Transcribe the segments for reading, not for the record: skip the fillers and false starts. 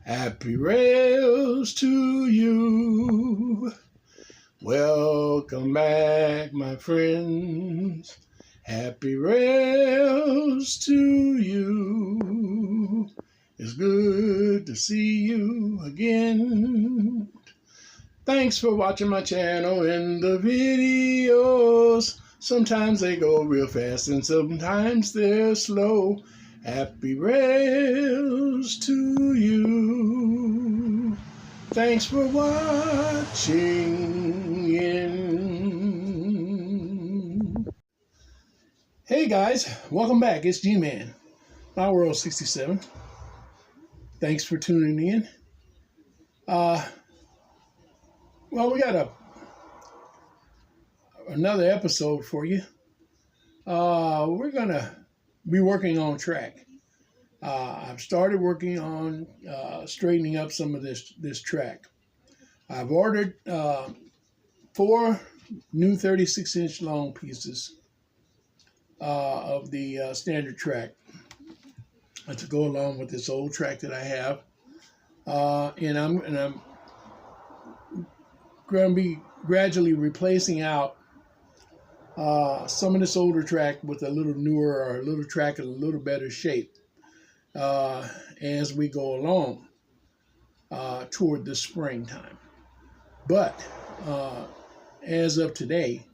Happy rails to you. Welcome back, my friends. Happy rails to you. It's good to see you again. Thanks for watching my channel and the videos. Sometimes they go real fast and sometimes they're slow. Happy rails to you. Thanks for watching. Hey guys, welcome back. It's GMan, My World 67. Thanks for tuning in. Well, we got another episode for you. We're gonna be working on track. I've started working on straightening up some of this track. I've ordered 4 new 36-inch long pieces of the standard track to go along with this old track that I have, and I'm going to be gradually replacing out some of this older track with a little newer or a little track in a little better shape as we go along toward the springtime. But as of today,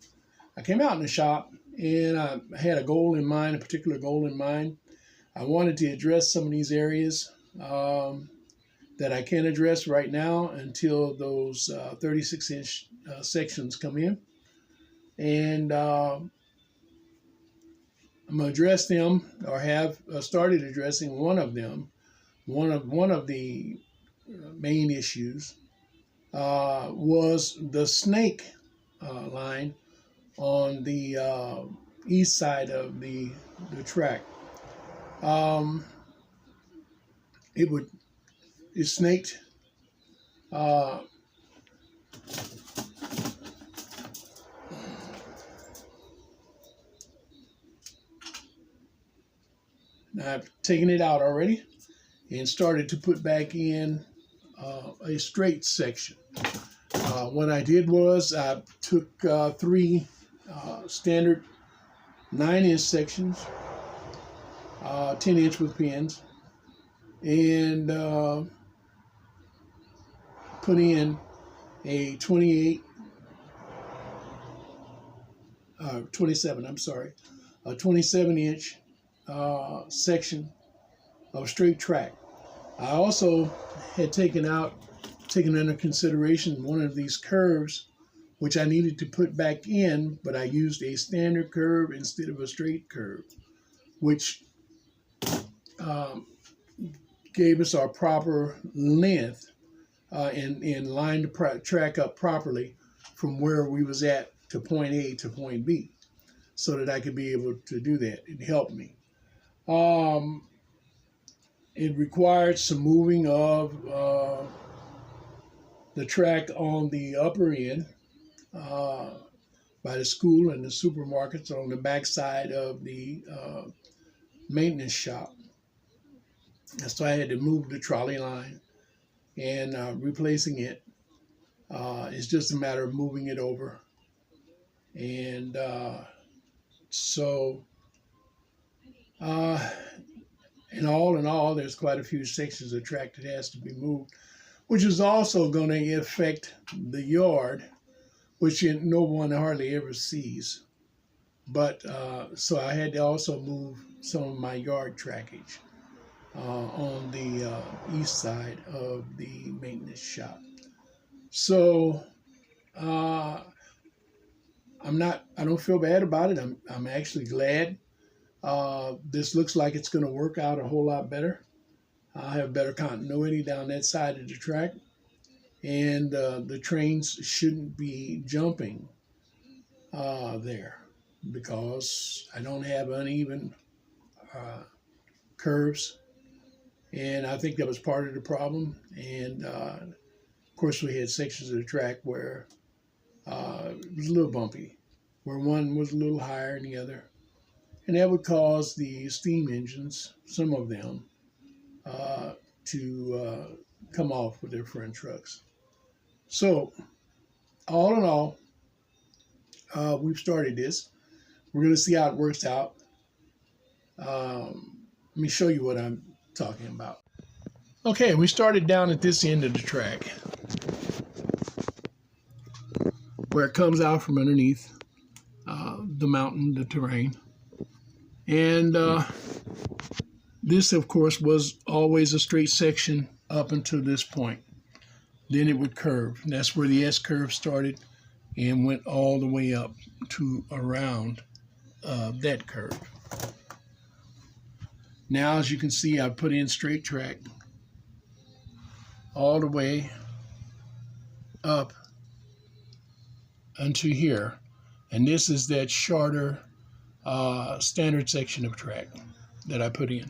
I came out in the shop and I had a goal in mind, a particular goal in mind. I wanted to address some of these areas that I can't address right now until those 36-inch sections come in. And I'm going to address them, or have started addressing one of them. One of the main issues was the snake line on the east side of the track. It snaked I've taken it out already and started to put back in a straight section. What I did was I took 3 standard 9-inch sections, 10-inch with pins, and put in a 27, a 27-inch section of straight track. I also had taken under consideration one of these curves, which I needed to put back in, but I used a standard curve instead of a straight curve, which gave us our proper length and lined the track up properly from where we was at to point A to point B, so that I could be able to do that. It helped me. It required some moving of the track on the upper end by the school and the supermarkets on the back side of the maintenance shop. So I had to move the trolley line and replacing it. It's just a matter of moving it over. And so in all, there's quite a few sections of track that has to be moved, which is also going to affect the yard, which no one hardly ever sees. But so I had to also move some of my yard trackage on the east side of the maintenance shop. So I don't feel bad about it. I'm actually glad. This looks like it's going to work out a whole lot better. I have better continuity down that side of the track, and the trains shouldn't be jumping there because I don't have uneven curves, and I think that was part of the problem. And of course, we had sections of the track where it was a little bumpy, where one was a little higher than the other. And that would cause the steam engines, some of them, to come off with their front trucks. So all in all, we've started this. We're going to see how it works out. Let me show you what I'm talking about. Okay, we started down at this end of the track where it comes out from underneath the mountain, the terrain. And this, of course, was always a straight section up until this point. Then it would curve. And that's where the S curve started and went all the way up to around that curve. Now, as you can see, I put in straight track all the way up unto here. And this is that shorter standard section of track that I put in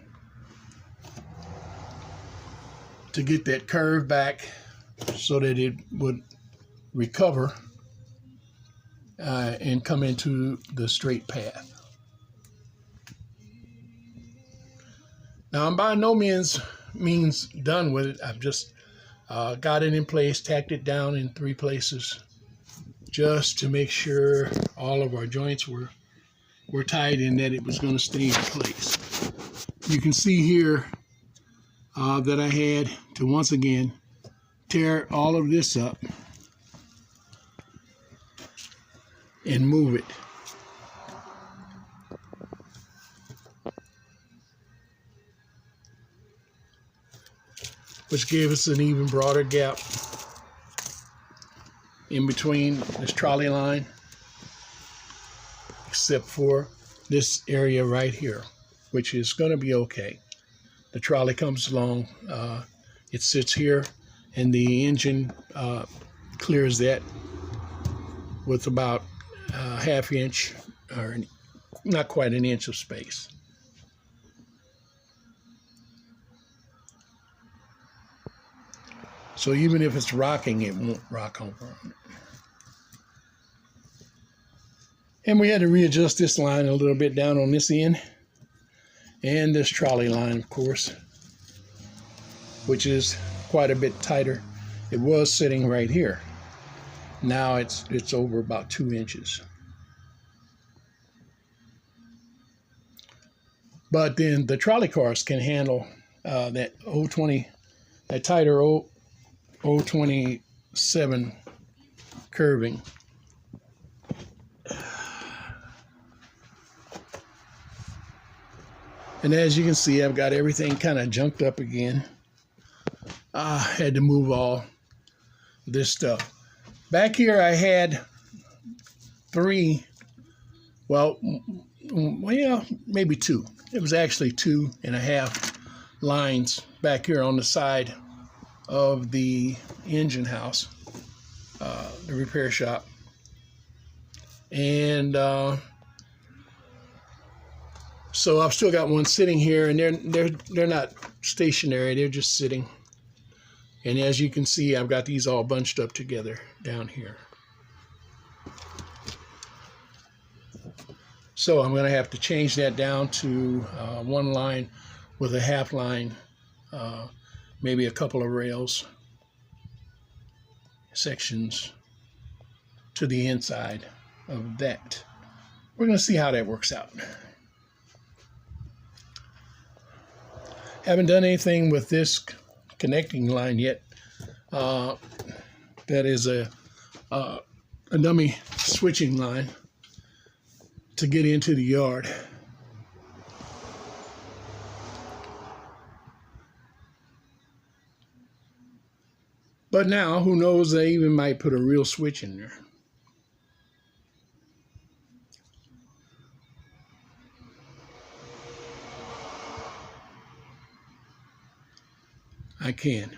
to get that curve back so that it would recover and come into the straight path. Now, I'm by no means done with it. I've just got it in place, tacked it down in 3 places just to make sure all of our joints were tight and that it was going to stay in place. You can see here that I had to once again tear all of this up and move it. Which gave us an even broader gap in between this trolley line, except for this area right here, which is going to be okay. The trolley comes along, it sits here, and the engine clears that with about a ½ inch, or not quite an inch of space. So even if it's rocking, it won't rock over on it. And we had to readjust this line a little bit down on this end. And this trolley line, of course, which is quite a bit tighter. It was sitting right here. Now it's over about 2 inches. But then the trolley cars can handle that tighter 027 curving. And as you can see, I've got everything kind of junked up again. I had to move all this stuff. Back here I had 3, well, maybe 2. It was actually 2.5 lines back here on the side of the engine house, the repair shop. And so I've still got one sitting here, and they're not stationary, they're just sitting. And as you can see, I've got these all bunched up together down here. So I'm going to have to change that down to 1 line with a ½ line, maybe a couple of rails sections to the inside of that. We're going to see how that works out. Haven't done anything with this connecting line yet. That is a dummy switching line to get into the yard. But now, who knows, they even might put a real switch in there. I can.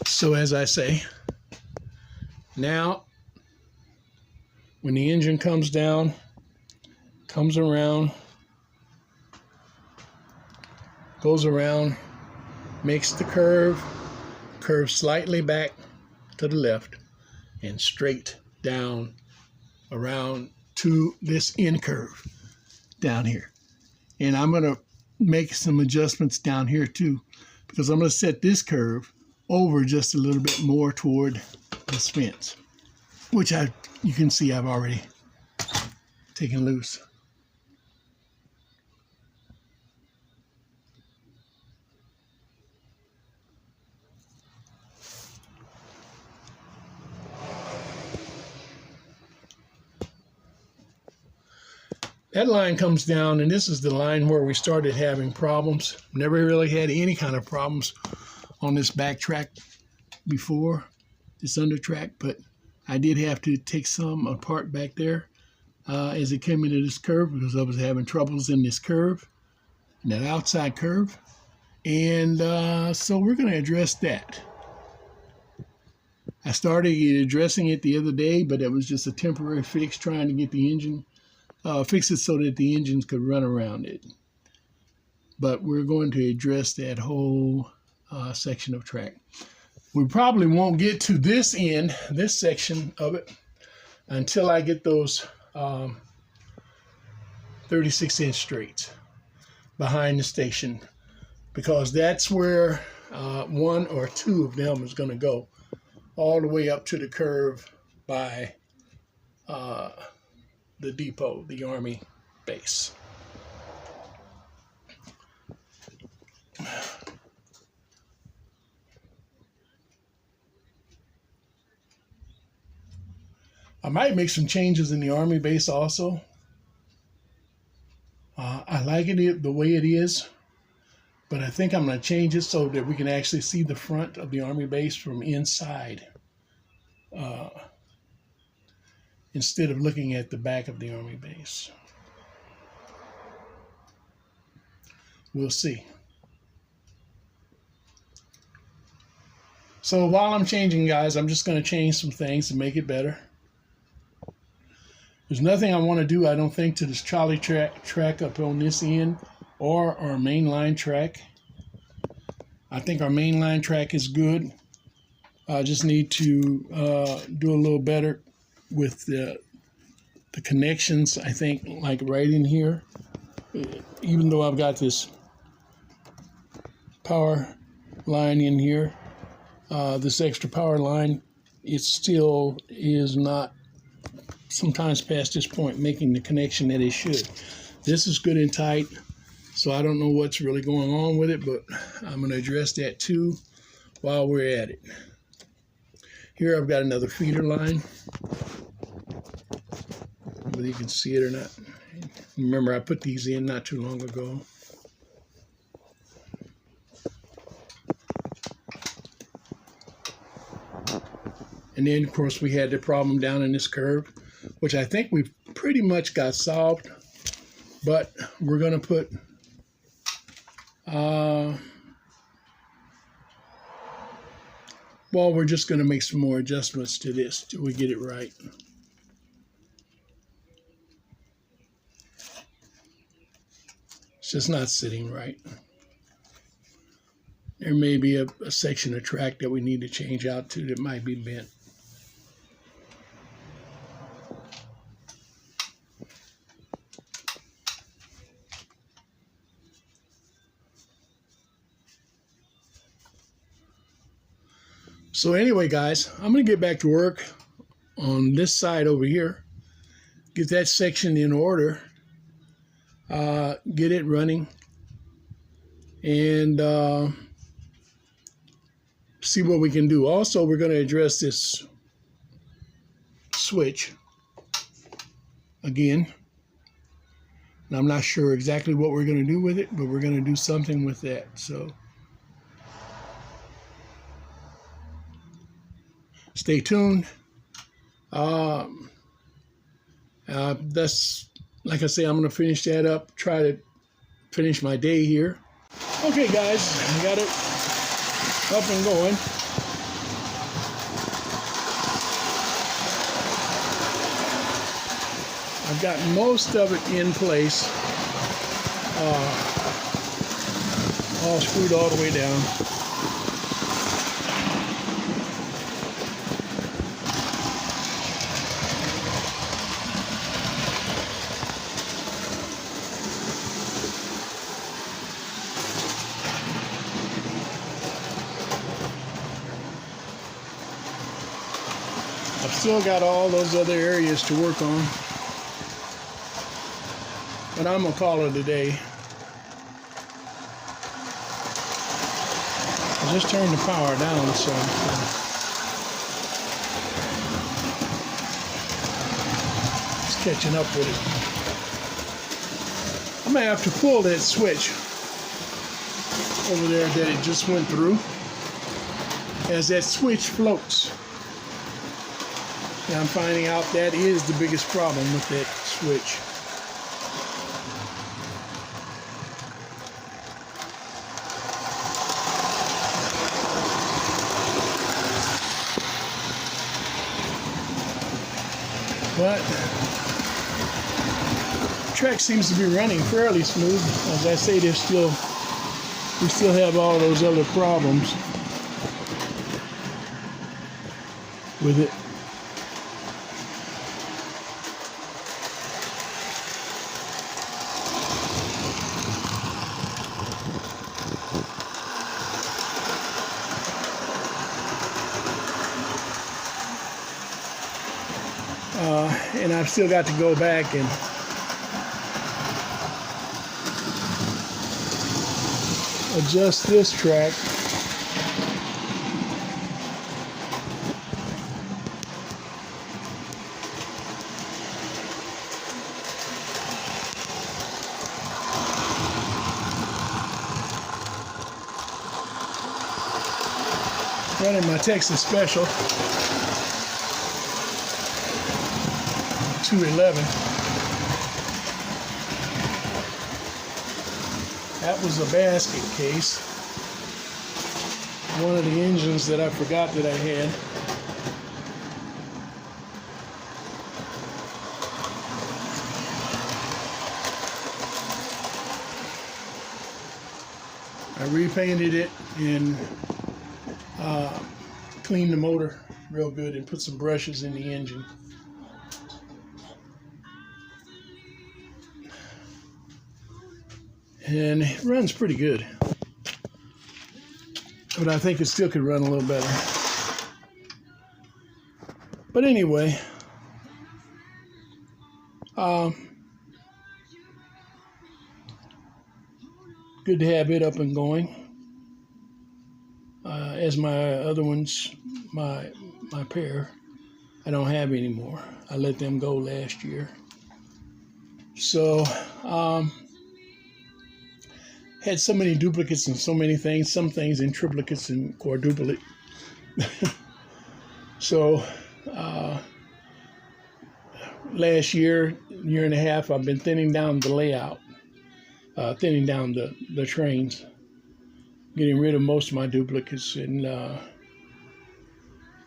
So as I say, now when the engine comes down, comes around, goes around, makes the curve slightly back to the left and straight down around to this end curve down here. And I'm going to make some adjustments down here too, because I'm going to set this curve over just a little bit more toward this fence, which you can see I've already taken loose. That line comes down, and this is the line where we started having problems. Never really had any kind of problems on this back track before, this under track, but I did have to take some apart back there as it came into this curve, because I was having troubles in this curve, in that outside curve. And so we're going to address that. I started addressing it the other day, but it was just a temporary fix, trying to get the engine fix it so that the engines could run around it. But we're going to address that whole section of track. We probably won't get to this end, this section of it, until I get those 36-inch straights behind the station, because that's where one or two of them is going to go all the way up to the curve by the depot, the Army base. I might make some changes in the Army base also. I like it the way it is, but I think I'm going to change it so that we can actually see the front of the Army base from inside, instead of looking at the back of the Army base. We'll see. So while I'm changing, guys, I'm just going to change some things to make it better. There's nothing I want to do, I don't think, to this trolley track up on this end or our main line track. I think our main line track is good. I just need to do a little better with the connections, I think, like right in here. Even though I've got this power line in here, this extra power line, it still is not, sometimes past this point, making the connection that it should. This is good and tight, so I don't know what's really going on with it, but I'm going to address that too while we're at it. Here I've got another feeder line, whether you can see it or not. Remember, I put these in not too long ago. And then, of course, we had the problem down in this curve, which I think we've pretty much got solved. But we're going to put well, we're just going to make some more adjustments to this till we get it right. It's just not sitting right. There may be a section of track that we need to change out to that might be bent. So anyway, guys, I'm going to get back to work on this side over here, get that section in order, get it running, and see what we can do. Also, we're going to address this switch again. And I'm not sure exactly what we're going to do with it, but we're going to do something with that. So stay tuned. That's, like I say, I'm going to finish that up, try to finish my day here. Okay, guys, I got it up and going. I've got most of it in place, all screwed all the way down. still got all those other areas to work on. But I'm going to call it a day. I just turned the power down, so it's catching up with it. I'm going to have to pull that switch over there that it just went through, as that switch floats. And I'm finding out that is the biggest problem with that switch. But the track seems to be running fairly smooth. As I say, we still have all those other problems with it. And I've still got to go back and adjust this track. Running my Texas Special 211. That was a basket case. One of the engines that I forgot that I had. I repainted it and cleaned the motor real good and put some brushes in the engine. And it runs pretty good, but I think it still could run a little better. But anyway, good to have it up and going. As my other ones, my pair, I don't have anymore. I let them go last year. So, had so many duplicates and so many things, some things in triplicates and quadruplicate. So last year and a half, I've been thinning down the layout, thinning down the trains, getting rid of most of my duplicates and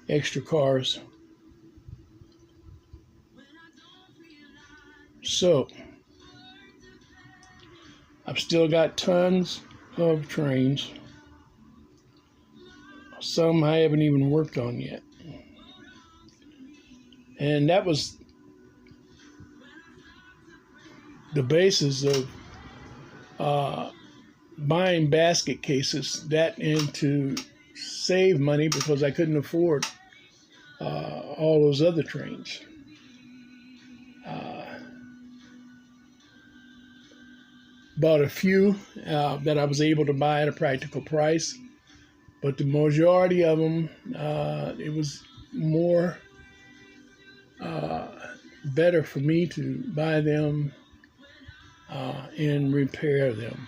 extra cars. So I've still got tons of trains. Some I haven't even worked on yet. And that was the basis of buying basket cases, that and to save money because I couldn't afford all those other trains. Bought a few that I was able to buy at a practical price, but the majority of them, it was more better for me to buy them and repair them,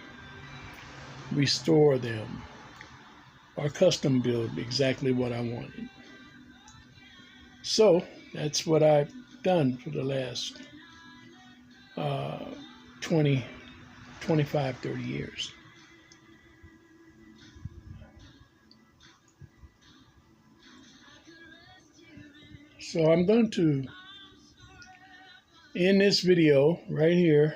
restore them, or custom build exactly what I wanted. So that's what I've done for the last 25, 30 years. So I'm going to end this video right here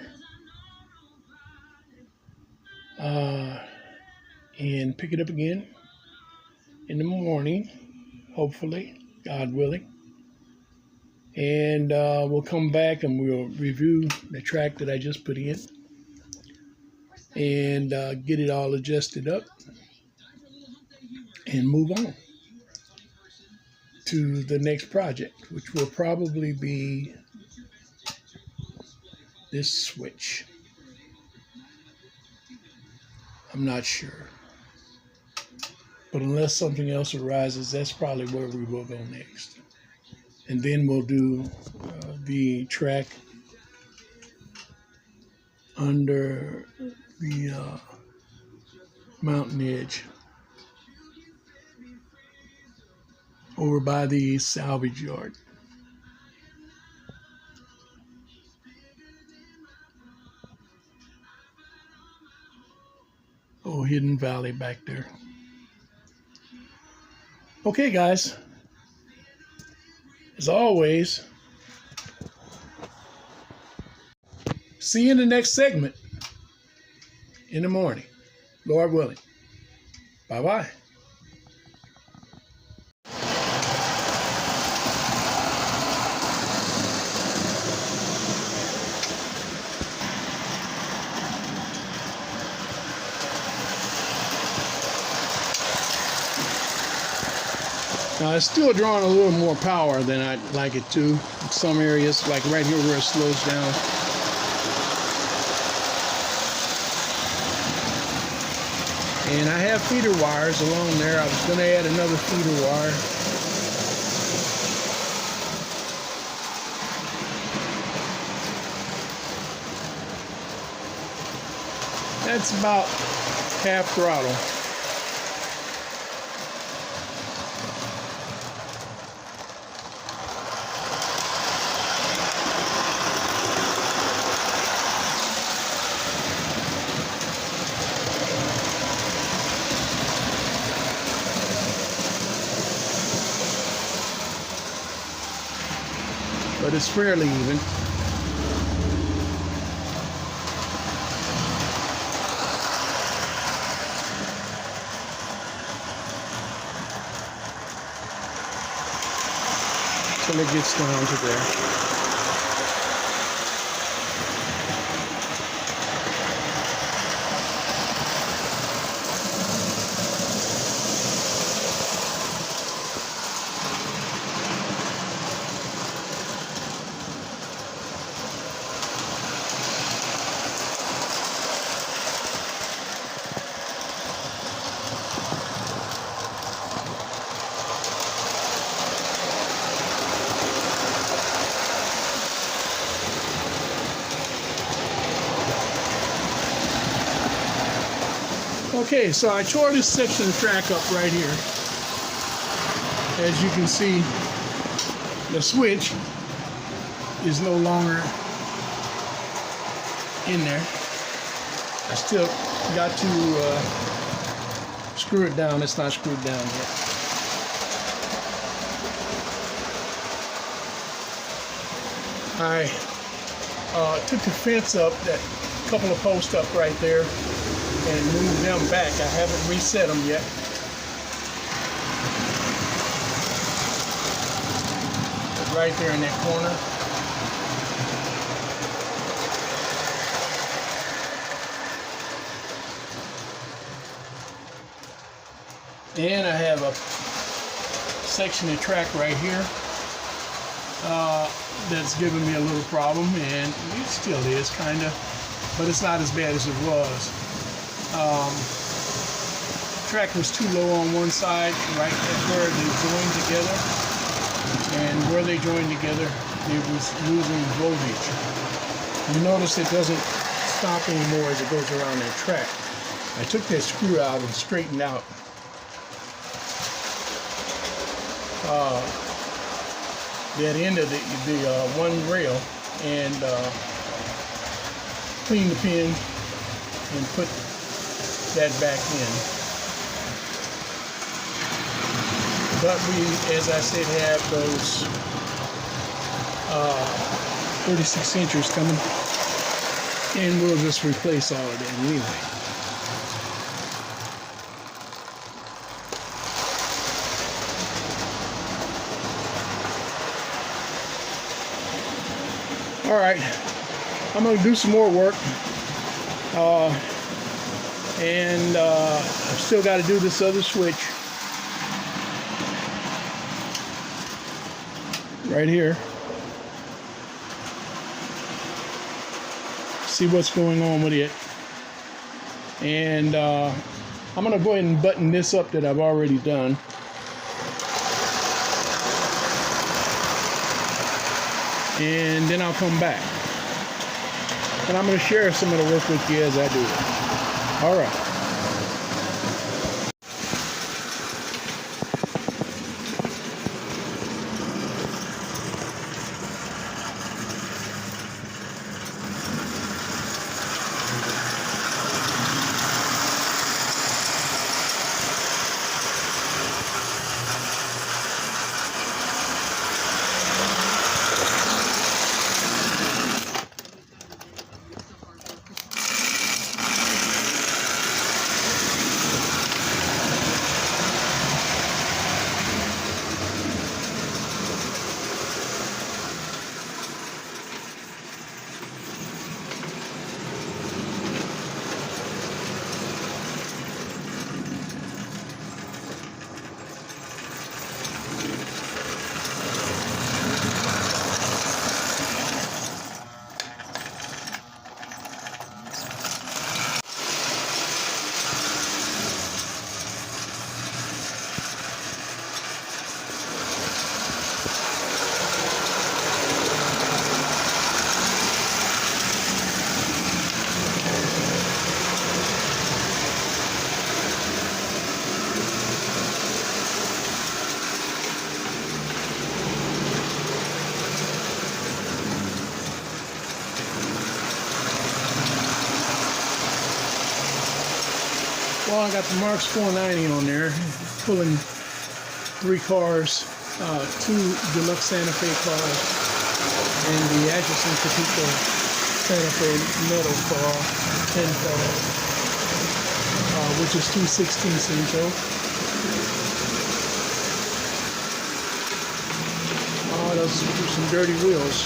and pick it up again in the morning, hopefully, God willing. And we'll come back and we'll review the track that I just put in and get it all adjusted up and move on. to the next project, which will probably be this switch. I'm not sure. But unless something else arises, that's probably where we will go next. And then we'll do the track under the mountain edge over by the salvage yard. Oh, Hidden Valley back there. Okay, guys. As always, see you in the next segment in the morning, Lord willing. Bye-bye. Now it's still drawing a little more power than I'd like it to. In some areas, like right here where it slows down. And I have feeder wires along there. I was going to add another feeder wire. That's about half throttle. But it's fairly even. Till it gets down to there. Okay, so I tore this section of track up right here. As you can see, the switch is no longer in there. I still got to screw it down. It's not screwed down yet. I took the fence up, that couple of posts up right there, and move them back. I haven't reset them yet. But right there in that corner. And I have a section of track right here that's giving me a little problem, and it still is kind of, but it's not as bad as it was. Track was too low on one side, right at where they joined together, and where they joined together, it was losing voltage. You notice it doesn't stop anymore as it goes around that track. I took that screw out and straightened out that end of the one rail, and cleaned the pin and put that back in. But we, as I said, have those 36 inchers coming, and we'll just replace all of that anyway. All right, I'm going to do some more work, and I've still got to do this other switch. right here. See what's going on with it. And I'm going to go ahead and button this up that I've already done. And then I'll come back. And I'm going to share some of the work with you as I do it. All right. Well, I got the Marks 490 on there, pulling 3 cars, 2 deluxe Santa Fe cars, and the Atchison Capico Santa Fe metal car, 10 cars, which is 216 Cinco. Oh, those are some dirty wheels.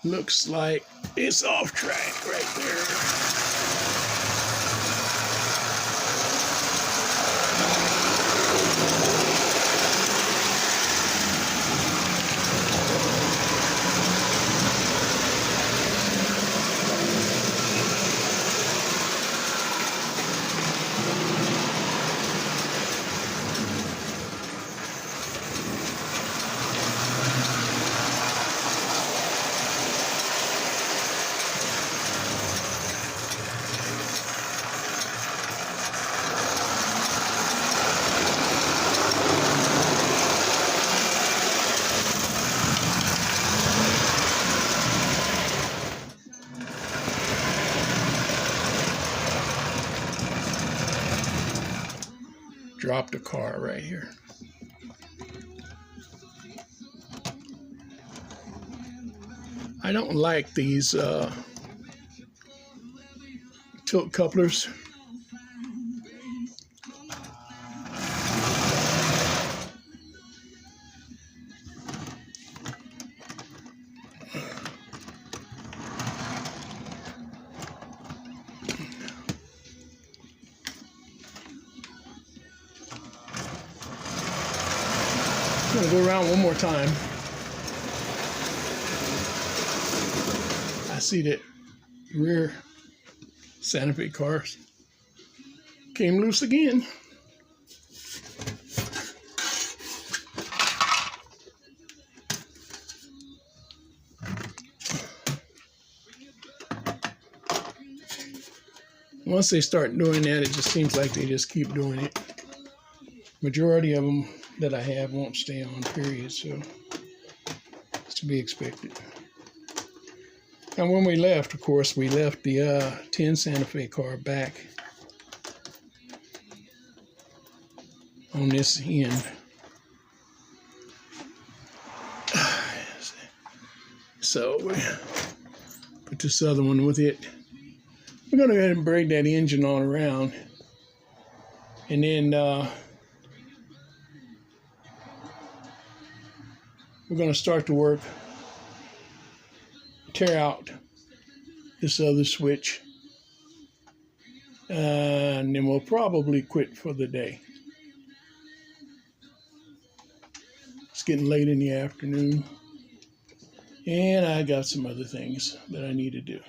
Looks like it's off track right there. Dropped a car right here. I don't like these tilt couplers. I'm gonna go around one more time. I see that rear Santa Fe cars came loose again. Once they start doing that, it just seems like they just keep doing it. Majority of them that I have won't stay on, period, so it's to be expected. And when we left, of course, we left the 10 Santa Fe car back on this end. So we put this other one with it. We're going to go ahead and bring that engine on around, and then we're going to start to work, tear out this other switch, and then we'll probably quit for the day. It's getting late in the afternoon, and I got some other things that I need to do.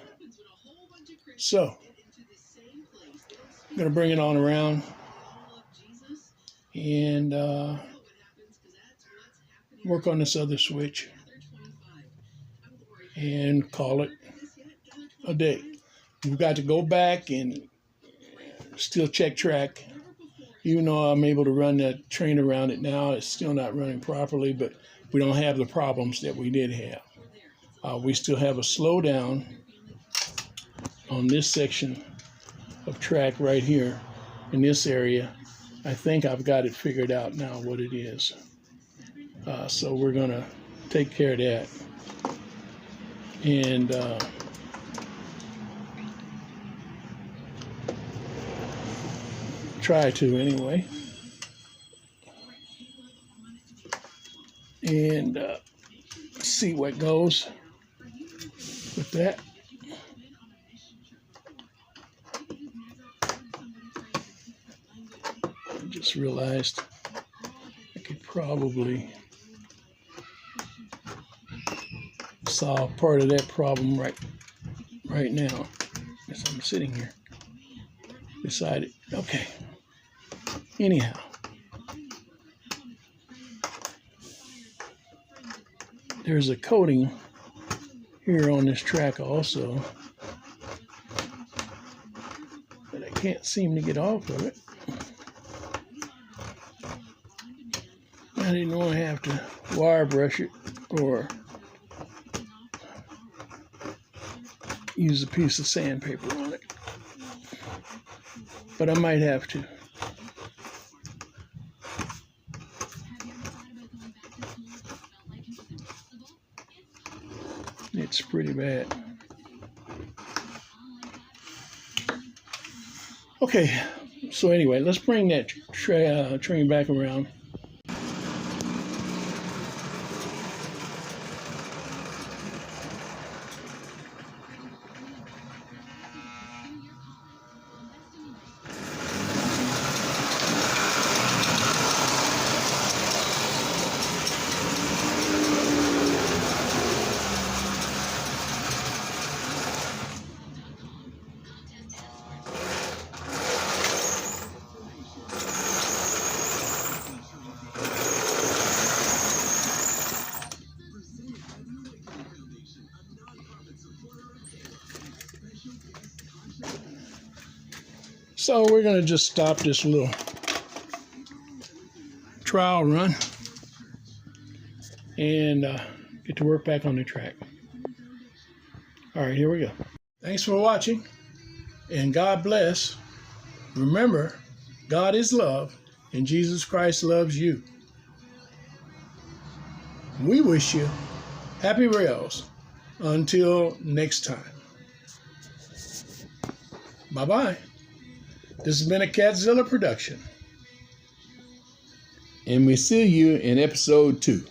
So I'm going to bring it on around and work on this other switch and call it a day. We've got to go back and still check track. Even though I'm able to run that train around it now, it's still not running properly, but we don't have the problems that we did have. We still have a slowdown on this section of track right here in this area. I think I've got it figured out now what it is. So we're going to take care of that. And try to anyway. And see what goes with that. I just realized I could probably solve part of that problem right now as I'm sitting here beside it. Okay. Anyhow, there's a coating here on this track also, but I can't seem to get off of it. I didn't want to have to wire brush it or use a piece of sandpaper on it, but I might have to. It's pretty bad. Okay, so anyway, let's bring that train back around. So we're going to just stop this little trial run and get to work back on the track. All right, here we go. Thanks for watching, and God bless. Remember, God is love, and Jesus Christ loves you. We wish you happy rails until next time. Bye-bye. This has been a Catzilla production. And we see you in episode 2.